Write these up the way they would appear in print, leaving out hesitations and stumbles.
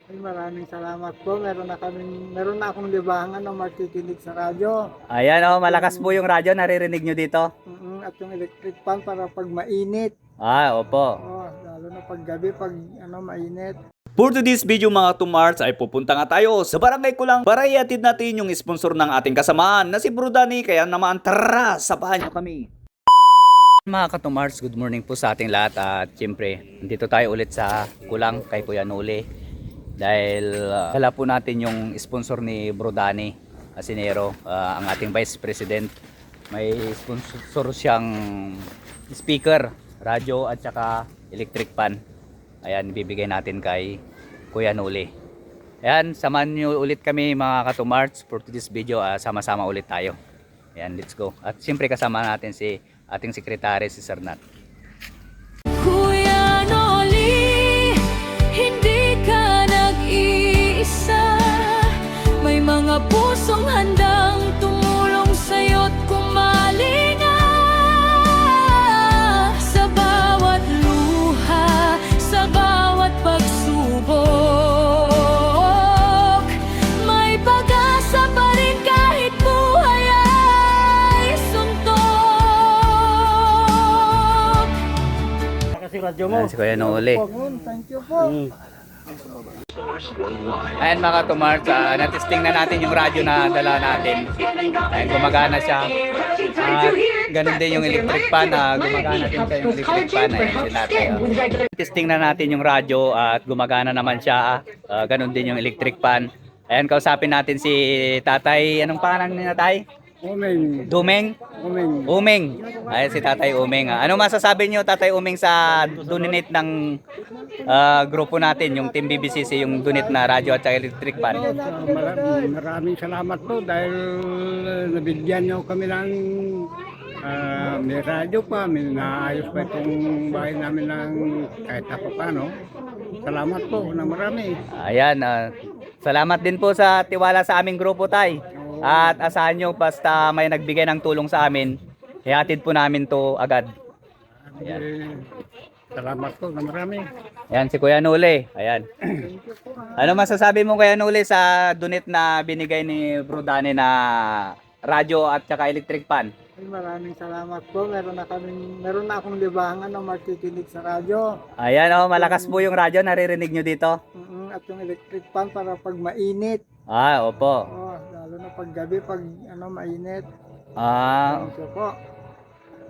Ay, maraming salamat po. Meron na akong libangan na makikinig sa radyo. Ayan oh, malakas po yung radyo, naririnig nyo dito. At yung electric fan para pag mainit. Opo. Oh, lalo na pag gabi, pag mainit. For today's video mga tumarts ay pupunta nga tayo sa barangay Kulang para iatid natin yung sponsor ng ating kasamaan na si Bro Danny. Kaya naman tara, sabahan nyo kami. Mga katumars, good morning po sa ating lahat at siyempre, dito tayo ulit sa Kulang kay Kuya Noli dahil dala po natin yung sponsor ni Bro Danny Asinero, ang ating Vice President. May sponsor siyang speaker, radyo at saka electric fan. Ayan, bibigay natin kay Kuya Noli. Ayan, samahan nyo ulit kami mga katumarts for today's video. Sama-sama ulit tayo. Ayan, let's go. At siyempre kasama natin si ating sekretary, si Sir Nat. Kuya Noli, hindi ka nag-iisa. May mga pusong handang tumulong sa'yo't kumalinga. Sa bawat luha, sa bawat pagsubok, may pag-asa pa rin kahit buhay ay suntok. Kasi radyo mo. Ayan, si Kuya Noli. Thank you po. Ayan mga katumars, natesting na natin yung radyo na dala natin. Ayan, gumagana siya. At ganun din yung electric fan, gumagana din siya yung electric fan. Ayan, si tatay. Testing na natin yung radyo at gumagana naman siya. Ganun din yung electric fan. Ayan, kausapin natin si tatay. Anong pangalan ni tatay? Umeng. Dumeng? Umeng. Ayan si Tatay Umeng. Ano masasabi niyo Tatay Umeng sa donate ng grupo natin, yung Team BBCC, yung donate na radyo at electric fan? Maraming salamat po dahil nabigyan niyo kami ng may radyo pa, may naayos pa itong bahay namin ng kahit pa paano. Salamat po na marami. Ayan, salamat din po sa tiwala sa aming grupo, Tay. At asahan nyo, basta may nagbigay ng tulong sa amin, ihatid po namin to agad. Ayan. Salamat po na marami. Ayan si Kuya Noli. Ayan. Ano masasabi mo Kuya Noli sa donate na binigay ni Bro Danny na radyo at saka electric fan? Ay, maraming salamat po. Meron na akong libangan na makikinig sa radyo. Ayan oh, malakas po yung radyo, naririnig nyo dito. At yung electric fan para pag mainit. Opo. Oh, lalo na pag gabi, pag mainit. Thank you po.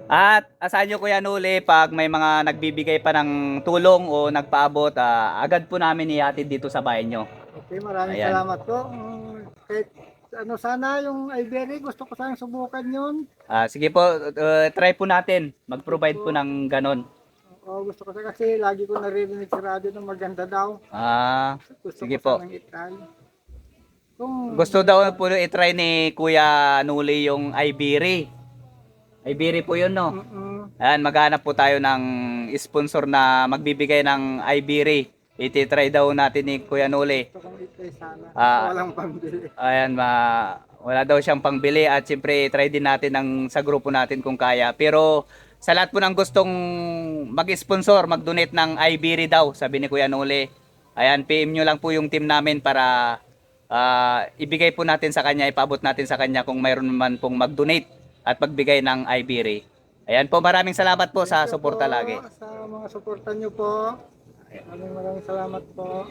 At asahan nyo Kuya Noli, pag may mga nagbibigay pa ng tulong o nagpaabot, agad po namin ihatid dito sa bahay nyo. Okay, maraming Ayan. salamat po. Kahit sana yung Iberia, gusto ko sanang subukan yun. Sige po, try po natin. Mag-provide po ng ganon. Gusto ko kasi lagi ko naririnig sa radyo na maganda daw. Gusto Sige ko po. sanang itry. Gusto daw po i-try ni Kuya Noli yung Iberia. Iberia po yun, no? Ayan, maghanap po tayo ng sponsor na magbibigay ng Iberia. Iti-try daw natin ni Kuya Noli. Gusto kong itry sana. Ah. Walang pambili. Ayan, wala daw siyang pangbili at siyempre try din natin sa grupo natin kung kaya. Pero sa lahat po ng gustong mag-sponsor, mag-donate ng Iberia daw, sabi ni Kuya Noli. Ayan, PM nyo lang po yung team namin para ibigay po natin sa kanya, ipaabot natin sa kanya kung mayroon man pong mag-donate at magbigay ng Iberia. Ayan po, maraming salamat po sa suporta lagi. Sa mga suporta nyo po. Maraming salamat po.